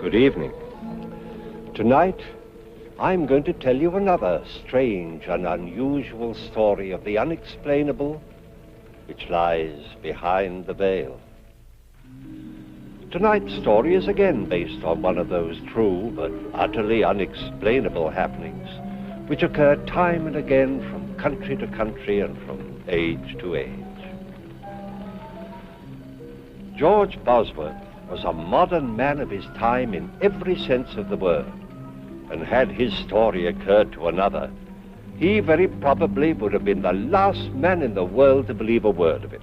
Good evening. Tonight, I'm going to tell you another strange and unusual story of the unexplainable which lies behind the veil. Tonight's story is again based on one of those true but utterly unexplainable happenings which occur time and again from country to country and from age to age. George Bosworth was a modern man of his time in every sense of the word, and had his story occurred to another, he very probably would have been the last man in the world to believe a word of it.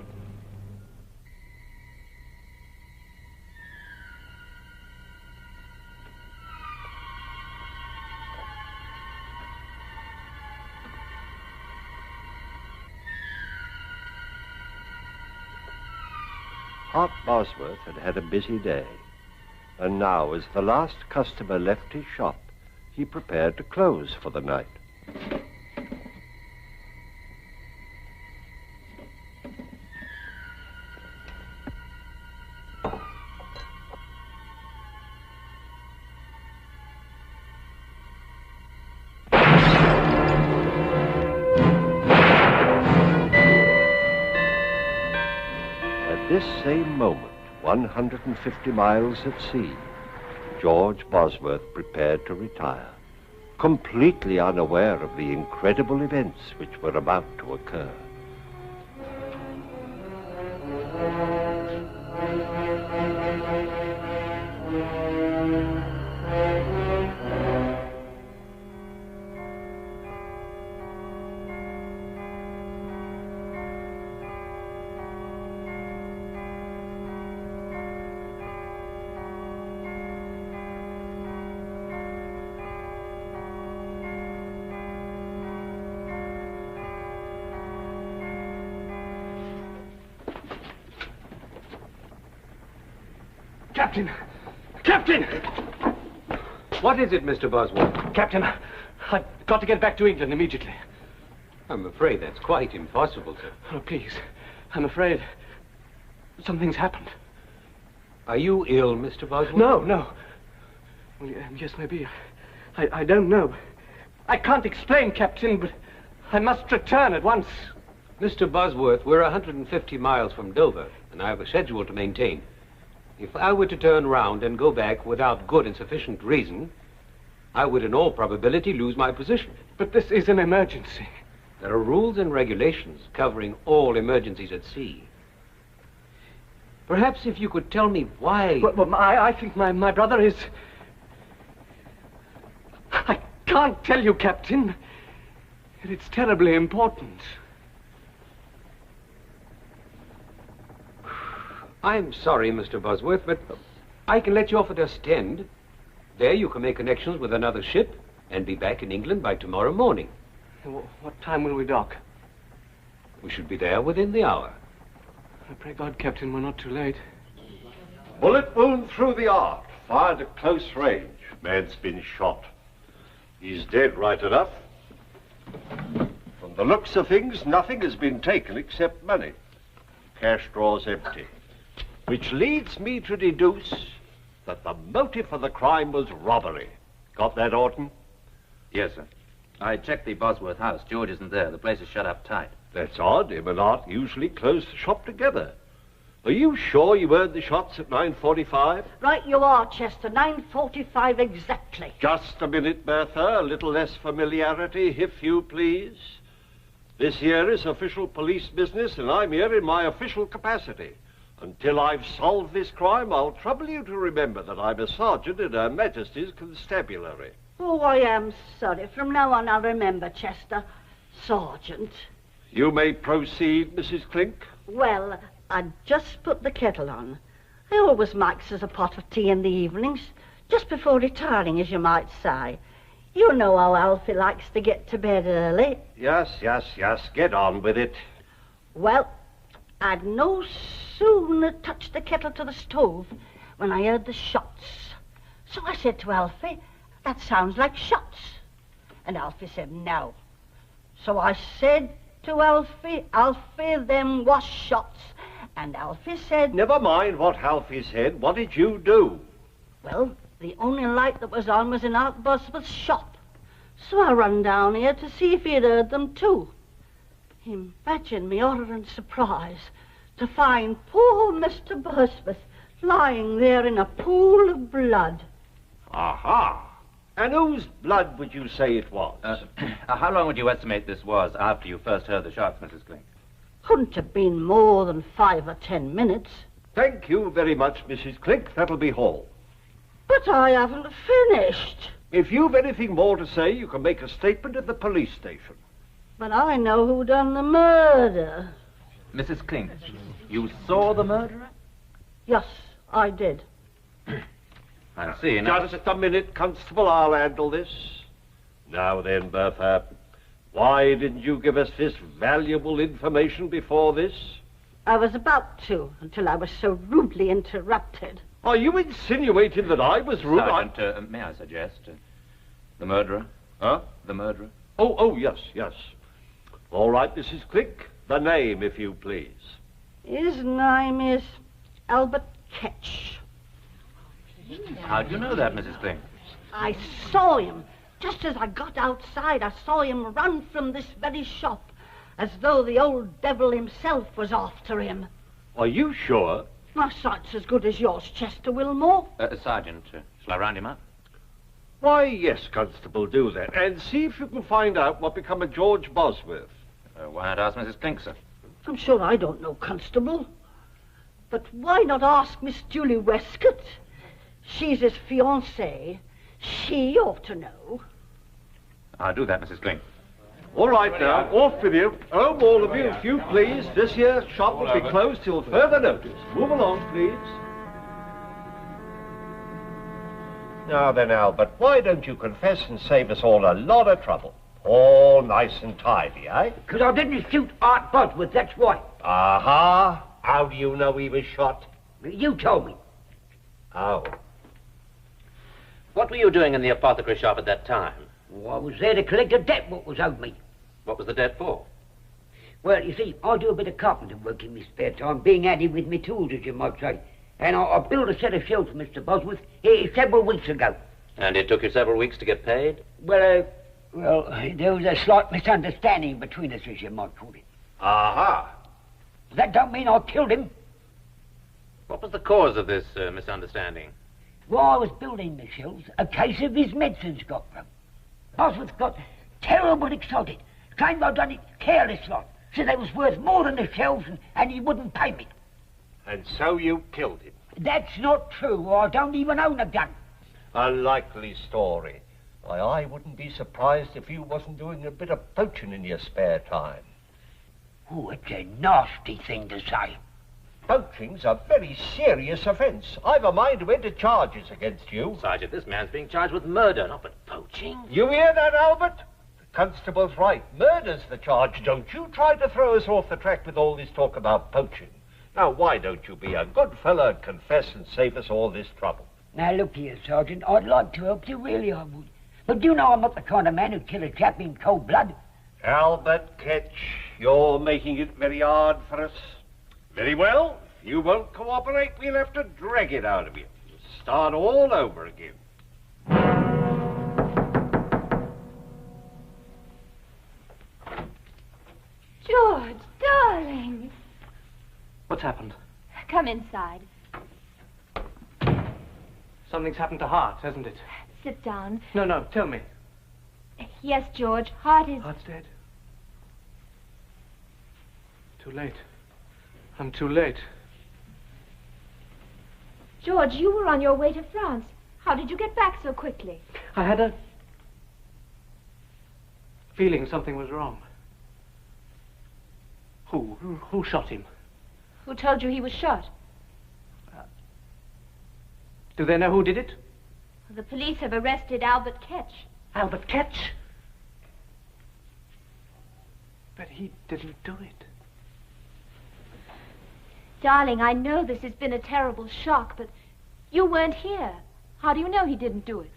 Hart Bosworth had had a busy day, and now, as the last customer left his shop, he prepared to close for the night. At this same moment, 150 miles at sea, George Bosworth prepared to retire, completely unaware of the incredible events which were about to occur. Captain! Captain! What is it, Mr. Bosworth? Captain, I've got to get back to England immediately. I'm afraid that's quite impossible, sir. Oh, please. I'm afraid something's happened. Are you ill, Mr. Bosworth? No. Well, yes, maybe. I don't know. I can't explain, Captain, but I must return at once. Mr. Bosworth, we're 150 miles from Dover, and I have a schedule to maintain. If I were to turn round and go back without good and sufficient reason, I would in all probability lose my position. But this is an emergency. There are rules and regulations covering all emergencies at sea. Perhaps if you could tell me why... Well, I think my brother is... I can't tell you, Captain. It's terribly important. I'm sorry, Mr. Bosworth, but I can let you off at Ostend. There you can make connections with another ship and be back in England by tomorrow morning. What time will we dock? We should be there within the hour. I pray God, Captain, we're not too late. Bullet wound through the arc, fired at close range. Man's been shot. He's dead right enough. From the looks of things, nothing has been taken except money. Cash drawers empty. Which leads me to deduce that the motive for the crime was robbery. Got that, Orton? Yes, sir. I checked the Bosworth house. George isn't there. The place is shut up tight. That's odd. Him and Art usually close the shop together. Are you sure you heard the shots at 9:45? Right you are, Chester. 9:45 exactly. Just a minute, Bertha. A little less familiarity, if you please. This here is official police business, and I'm here in my official capacity. Until I've solved this crime, I'll trouble you to remember that I'm a sergeant in Her Majesty's Constabulary. Oh, I am sorry. From now on, I'll remember, Chester. Sergeant. You may proceed, Mrs. Clink. Well, I just put the kettle on. I always makes us a pot of tea in the evenings, just before retiring, as you might say. You know how Alfie likes to get to bed early. Yes. Get on with it. Well, I'd no sooner touched the kettle to the stove when I heard the shots. So I said to Alfie, that sounds like shots. And Alfie said no. So I said to Alfie, them was shots. And Alfie said... Never mind what Alfie said. What did you do? Well, the only light that was on was in Art Bosworth's shop. So I run down here to see if he'd heard them too. Imagine me horror and surprise to find poor Mr. Bosworth lying there in a pool of blood. Aha! And whose blood would you say it was? How long would you estimate this was after you first heard the shots, Mrs. Clink? Couldn't have been more than 5 or 10 minutes. Thank you very much, Mrs. Clink. That'll be all. But I haven't finished. If you've anything more to say, you can make a statement at the police station. But I know who done the murder. Mrs. Clink, you saw the murderer? Yes, I did. I see. Now, Just a minute, Constable. I'll handle this. Now then, Bertha, why didn't you give us this valuable information before this? I was about to, until I was so rudely interrupted. Are you insinuating that I was rude? Sergeant, may I suggest? The murderer? Huh? The murderer? Oh, yes. All right, Mrs. Clink. The name, if you please. His name is Albert Ketch. How do you know that, Mrs. Clink? I saw him. Just as I got outside, I saw him run from this very shop, as though the old devil himself was after him. Are you sure? My sight's as good as yours, Chester Wilmore. Sergeant, shall I round him up? Why, yes, Constable, do that. And see if you can find out what become of George Bosworth. Why not ask Mrs. Clink, sir? I'm sure I don't know, Constable. But why not ask Miss Julie Westcott? She's his fiancée. She ought to know. I'll do that, Mrs. Clink. All right now, off with you. Home, all of you, if you please. This here shop will be closed till further notice. Move along, please. Now then, Albert, why don't you confess and save us all a lot of trouble? All nice and tidy, eh? Because I didn't shoot Art Bosworth, that's why. Aha! How do you know he was shot? You told me. Oh. What were you doing in the apothecary shop at that time? I was there to collect a debt what was owed me. What was the debt for? Well, you see, I do a bit of carpenter work in my spare time, being handy with my tools, as you might say. And I built a set of shelves for Mr. Bosworth several weeks ago. And it took you several weeks to get paid? Well, there was a slight misunderstanding between us, as you might call it. Aha! That don't mean I killed him. What was the cause of this misunderstanding? While I was building the shelves, a case of his medicines got broke. Bosworth got terrible excited. Claimed I'd done it careless like. Said they was worth more than the shelves and he wouldn't pay me. And so you killed him? That's not true. I don't even own a gun. A likely story. Why, I wouldn't be surprised if you wasn't doing a bit of poaching in your spare time. Oh, it's a nasty thing to say. Poaching's a very serious offence. I've a mind to enter charges against you. Sergeant, this man's being charged with murder, not with poaching. You hear that, Albert? The constable's right. Murder's the charge. Don't you try to throw us off the track with all this talk about poaching. Now, why don't you be a good fellow and confess and save us all this trouble? Now, look here, Sergeant. I'd like to help you, really I would. But you know I'm not the kind of man who'd kill a chap in cold blood. Albert Ketch, you're making it very hard for us. Very well. If you won't cooperate, we'll have to drag it out of you. Start all over again. George, darling. What's happened? Come inside. Something's happened to Hart, hasn't it? Sit down. No, tell me. Yes, George, Hart is... Hart's dead. Too late. I'm too late. George, you were on your way to France. How did you get back so quickly? I had a feeling something was wrong. Who shot him? Who told you he was shot? Do they know who did it? The police have arrested Albert Ketch. Albert Ketch? But he didn't do it. Darling, I know this has been a terrible shock, but you weren't here. How do you know he didn't do it?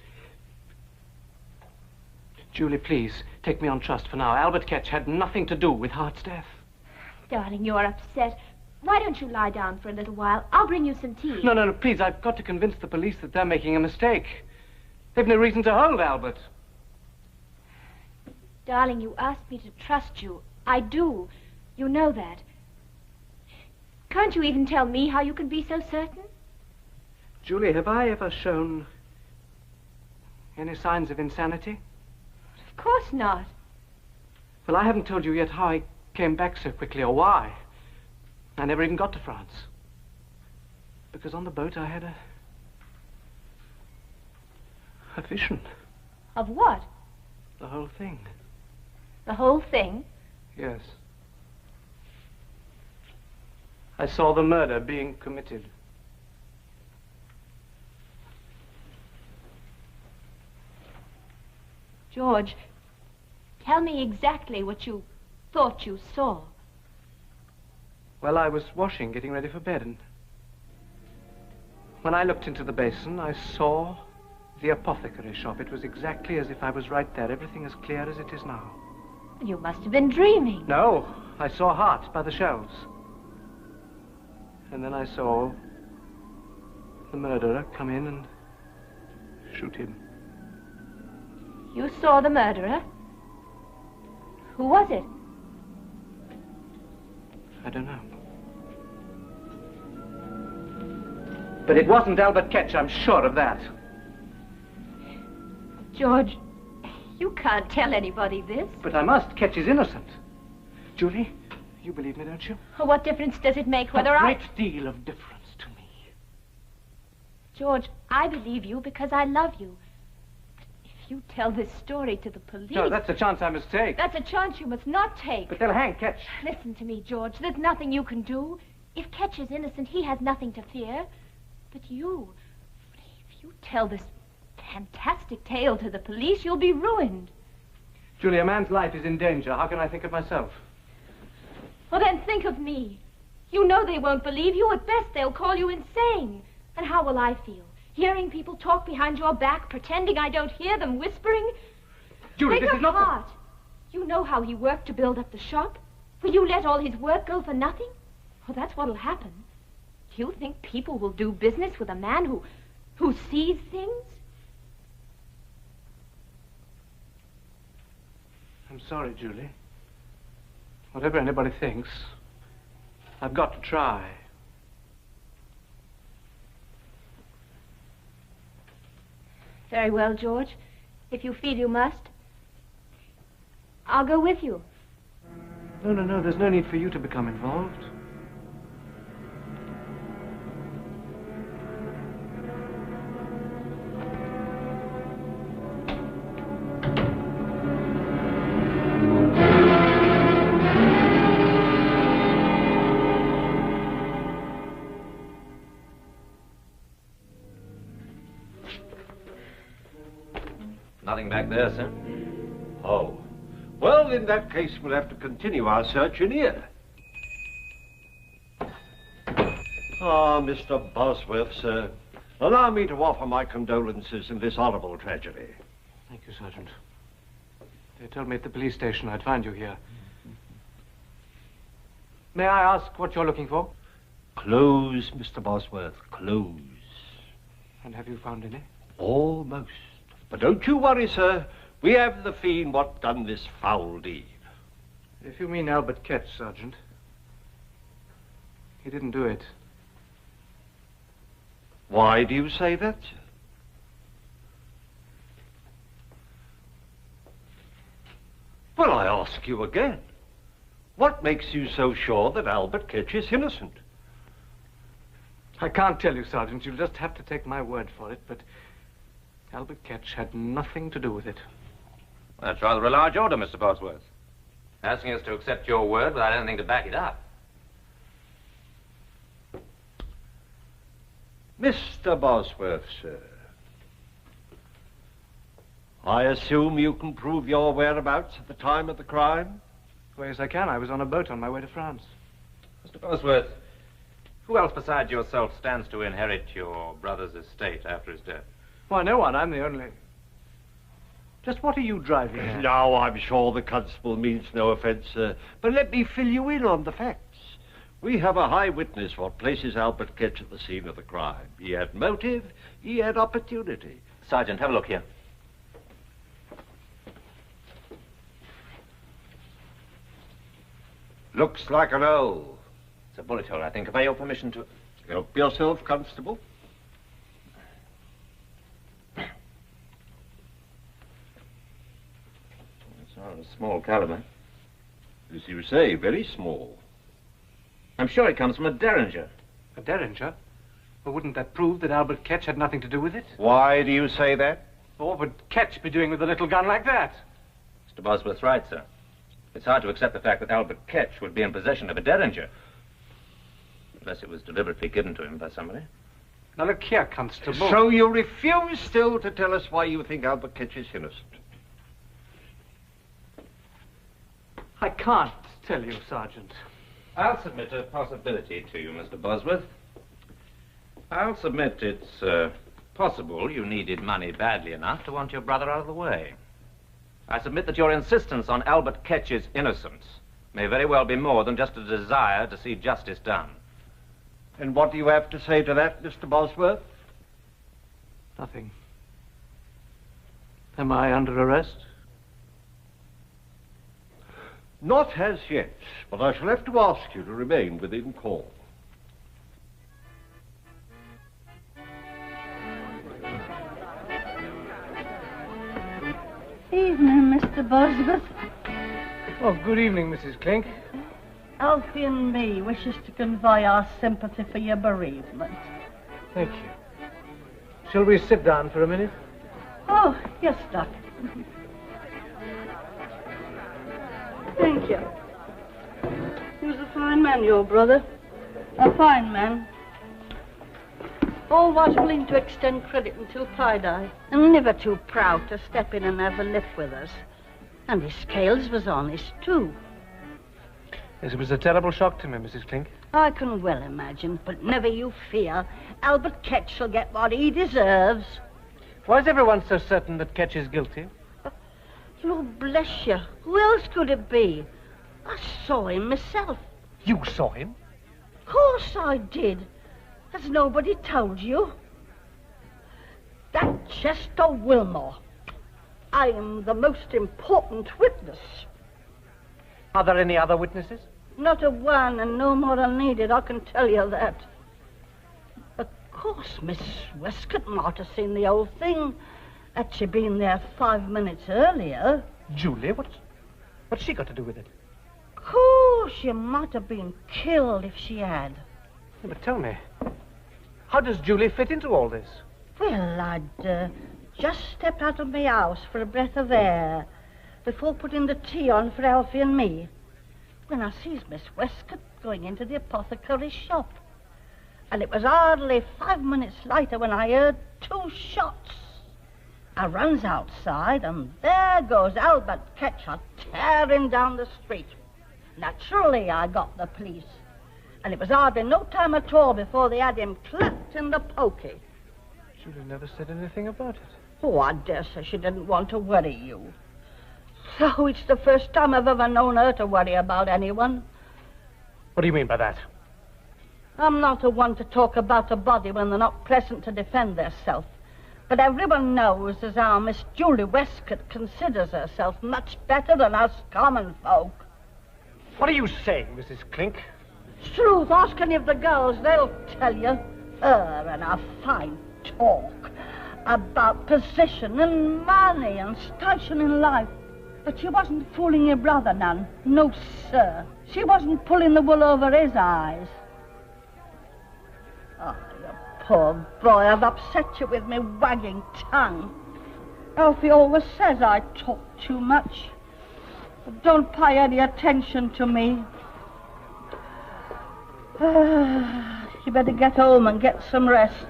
Julie, please, take me on trust for now. Albert Ketch had nothing to do with Hart's death. Darling, you are upset. why don't you lie down for a little while? I'll bring you some tea. No, please. I've got to convince the police that they're making a mistake. They've no reason to hold Albert. Darling, you asked me to trust you. I do. You know that. Can't you even tell me how you can be so certain? Julie, have I ever shown any signs of insanity? Of course not. Well, I haven't told you yet how I came back so quickly or why. I never even got to France. Because on the boat I had a vision. Of what? The whole thing. The whole thing? Yes. I saw the murder being committed. George, tell me exactly what you thought you saw. Well, I was washing, getting ready for bed, and when I looked into the basin, I saw the apothecary shop. It was exactly as if I was right there, everything as clear as it is now. You must have been dreaming. No, I saw Hart by the shelves. And then I saw the murderer come in and shoot him. You saw the murderer? Who was it? I don't know. But it wasn't Albert Ketch, I'm sure of that. George, you can't tell anybody this. But I must. Ketch is innocent. Julie, you believe me, don't you? What difference does it make whether A great deal of difference to me. George, I believe you because I love you. But if you tell this story to the police... No, that's a chance I must take. That's a chance you must not take. But they'll hang Ketch. Listen to me, George. There's nothing you can do. If Ketch is innocent, he has nothing to fear. But you... If you tell this fantastic tale to the police, you'll be ruined. Julie, a man's life is in danger. How can I think of myself? Well, then think of me. You know they won't believe you. At best, they'll call you insane. And how will I feel? Hearing people talk behind your back, pretending I don't hear them, whispering? Julie, Think this of is not Hart. You know how he worked to build up the shop. Will you let all his work go for nothing? Well, that's what'll happen. Do you think people will do business with a man who sees things? I'm sorry, Julie. Whatever anybody thinks, I've got to try. Very well, George. If you feel you must, I'll go with you. No, there's no need for you to become involved. Nothing back there, sir. Oh. Well, in that case, we'll have to continue our search in here. Ah, Mr. Bosworth, sir. Allow me to offer my condolences in this horrible tragedy. Thank you, Sergeant. They told me at the police station I'd find you here. May I ask what you're looking for? Clothes, Mr. Bosworth, clothes. And have you found any? Almost. But don't you worry, sir. We have the fiend what done this foul deed. If you mean Albert Ketch, Sergeant, he didn't do it. Why do you say that, sir? Well, I ask you again. What makes you so sure that Albert Ketch is innocent? I can't tell you, Sergeant. You'll just have to take my word for it, but Albert Ketch had nothing to do with it. Well, that's rather a large order, Mr. Bosworth. Asking us to accept your word without anything to back it up. Mr. Bosworth, sir. I assume you can prove your whereabouts at the time of the crime? Well, yes, I can. I was on a boat on my way to France. Mr. Bosworth, who else besides yourself stands to inherit your brother's estate after his death? Why, no one. I'm the only... Just what are you driving at? Now, I'm sure the constable means no offence, sir. But let me fill you in on the facts. We have a high witness what places Albert Ketch at the scene of the crime. He had motive, he had opportunity. Sergeant, have a look here. Looks like an O. It's a bullet hole, I think. Have I your permission to... Help yourself, Constable. It's not a small caliber. As you say, very small. I'm sure it comes from a derringer. A derringer? Well, wouldn't that prove that Albert Ketch had nothing to do with it? Why do you say that? What would Ketch be doing with a little gun like that? Mr. Bosworth's right, sir. It's hard to accept the fact that Albert Ketch would be in possession of a derringer. Unless it was deliberately given to him by somebody. Now look here, Constable. So you refuse still to tell us why you think Albert Ketch is innocent? I can't tell you, Sergeant. I'll submit a possibility to you, Mr. Bosworth. I'll submit it's possible you needed money badly enough to want your brother out of the way. I submit that your insistence on Albert Ketch's innocence may very well be more than just a desire to see justice done. And what do you have to say to that, Mr. Bosworth? Nothing. Am I under arrest? Not as yet, but I shall have to ask you to remain within call. Evening, Mr. Bosworth. Oh, good evening, Mrs. Clink. Alfie and me wishes to convey our sympathy for your bereavement. Thank you. Shall we sit down for a minute? Oh, yes, Doc. Thank you. He was a fine man, your brother. A fine man. Always willing to extend credit until tie-dye, and never too proud to step in and have a lift with us. And his scales was honest, too. Yes, it was a terrible shock to me, Mrs. Clink. I can well imagine, but never you fear. Albert Ketch shall get what he deserves. Why is everyone so certain that Ketch is guilty? Lord bless you. Who else could it be? I saw him myself. You saw him? Of course I did. Has nobody told you? That Chester Wilmore. I am the most important witness. Are there any other witnesses? Not a one, and no more are needed, I can tell you that. Of course, Miss Westcott might have seen the whole thing. Had she been there 5 minutes earlier. Julie? What's she got to do with it? Of course, she might have been killed if she had. Yeah, but tell me, how does Julie fit into all this? Well, I'd just stepped out of my house for a breath of air before putting the tea on for Alfie and me, when I sees Miss Westcott going into the apothecary's shop. And it was hardly 5 minutes later when I heard 2 shots. I runs outside, and there goes Albert Ketch tearing down the street. Naturally, I got the police. And it was hardly no time at all before they had him clapped in the pokey. Julie never said anything about it. Oh, I dare say she didn't want to worry you. So it's the first time I've ever known her to worry about anyone. What do you mean by that? I'm not the one to talk about a body when they're not present to defend theirself. But everyone knows as how Miss Julie Westcott considers herself much better than us common folk. What are you saying, Mrs. Clink? It's truth. Ask any of the girls. They'll tell you. Her and her fine talk about position and money and station in life. But she wasn't fooling your brother none. No, sir. She wasn't pulling the wool over his eyes. Oh, you poor boy, I've upset you with me wagging tongue. Alfie always says I talk too much. But don't pay any attention to me. You better get home and get some rest.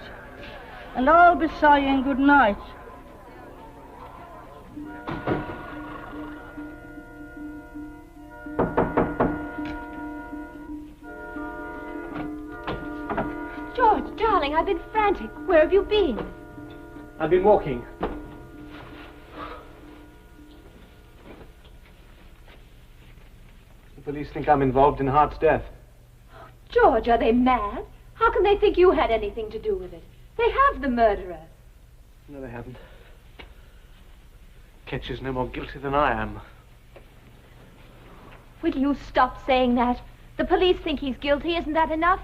And I'll be saying good night. George, darling, I've been frantic. Where have you been? I've been walking. The police think I'm involved in Hart's death. George, are they mad? How can they think you had anything to do with it? They have the murderer. No, they haven't. Ketch is no more guilty than I am. Will you stop saying that? The police think he's guilty. Isn't that enough?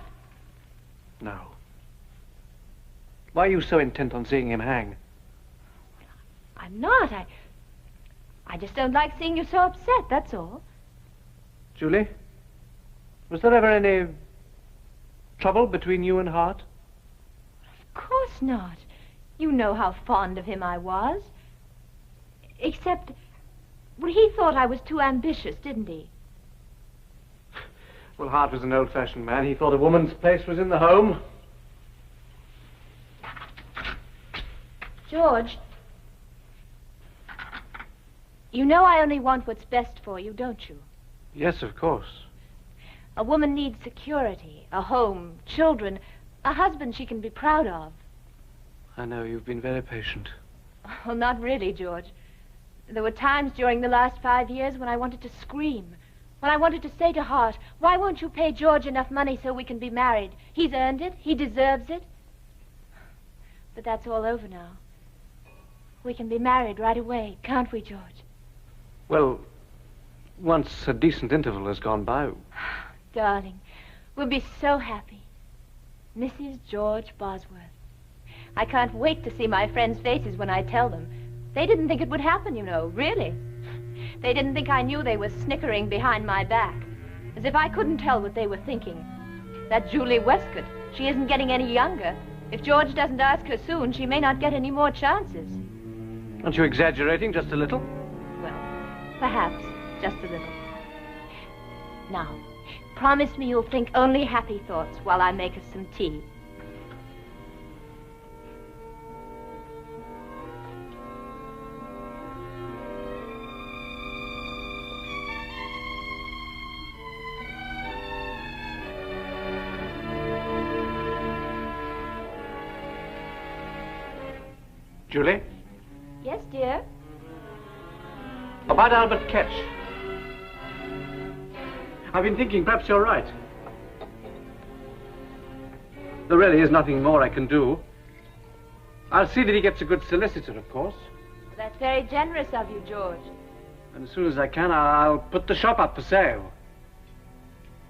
No. Why are you so intent on seeing him hang? I'm not. I just don't like seeing you so upset, that's all. Julie, was there ever any trouble between you and Hart? Of course not. You know how fond of him I was. Except, well, he thought I was too ambitious, didn't he? Well, Hart was an old-fashioned man. He thought a woman's place was in the home. George, you know I only want what's best for you, don't you? Yes, of course. A woman needs security, a home, children, a husband she can be proud of. I know, you've been very patient. Well, not really, George. There were times during the last 5 years when I wanted to scream. When I wanted to say to Hart, why won't you pay George enough money so we can be married? He's earned it. He deserves it. But that's all over now. We can be married right away, can't we, George? Well, once a decent interval has gone by. Darling, we'll be so happy. Mrs. George Bosworth. I can't wait to see my friends' faces when I tell them. They didn't think it would happen, you know, really. They didn't think I knew they were snickering behind my back, as if I couldn't tell what they were thinking. That Julie Westcott, she isn't getting any younger. If George doesn't ask her soon, she may not get any more chances. Aren't you exaggerating just a little? Well, perhaps, just a little. Now, promise me you'll think only happy thoughts while I make us some tea. Julie? Yes, dear? About Albert Ketch. I've been thinking perhaps you're right. There really is nothing more I can do. I'll see that he gets a good solicitor, of course. That's very generous of you, George. And as soon as I can, I'll put the shop up for sale.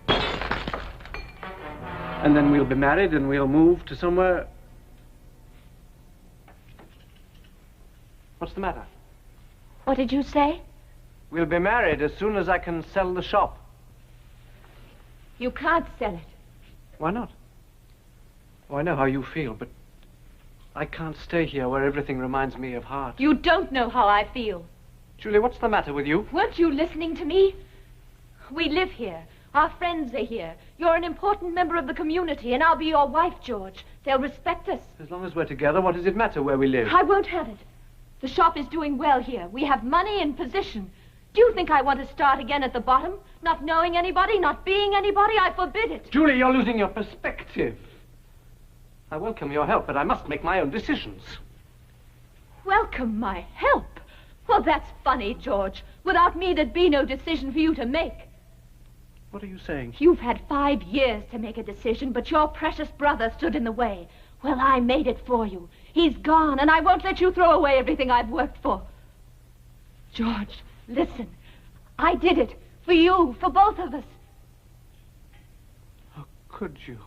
And then we'll be married and we'll move to somewhere... What's the matter? What did you say? We'll be married as soon as I can sell the shop. You can't sell it. Why not? Oh, I know how you feel, but I can't stay here where everything reminds me of Hart. You don't know how I feel. Julie, what's the matter with you? Weren't you listening to me? We live here. Our friends are here. You're an important member of the community, and I'll be your wife, George. They'll respect us. As long as we're together, what does it matter where we live? I won't have it. The shop is doing well here. We have money and position. Do you think I want to start again at the bottom? Not knowing anybody, not being anybody? I forbid it. Julie, you're losing your perspective. I welcome your help, but I must make my own decisions. Welcome my help? Well, that's funny, George. Without me, there'd be no decision for you to make. What are you saying? You've had 5 years to make a decision, but your precious brother stood in the way. Well, I made it for you. He's gone, and I won't let you throw away everything I've worked for. George, listen. I did it. For you, for both of us. How could you?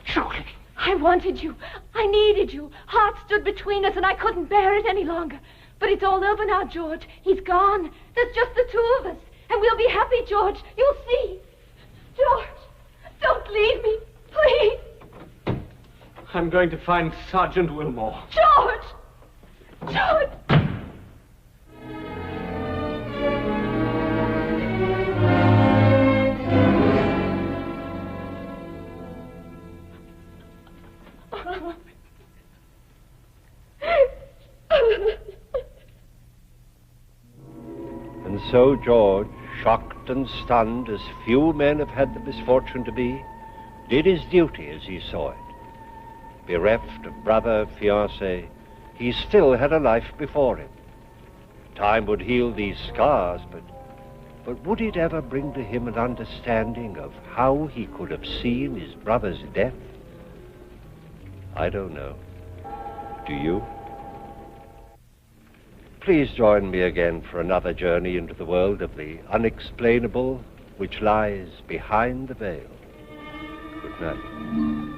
Julie. I wanted you. I needed you. Hart stood between us, and I couldn't bear it any longer. But it's all over now, George. He's gone. There's just the two of us. And we'll be happy, George. You'll see. George, don't leave me. Please. I'm going to find Sergeant Wilmore. George! George! And so George, shocked and stunned as few men have had the misfortune to be, did his duty as he saw it. Bereft of brother, fiancé, he still had a life before him. Time would heal these scars, but But would it ever bring to him an understanding of how he could have seen his brother's death? I don't know. Do you? Please join me again for another journey into the world of the unexplainable which lies behind the veil. Good night.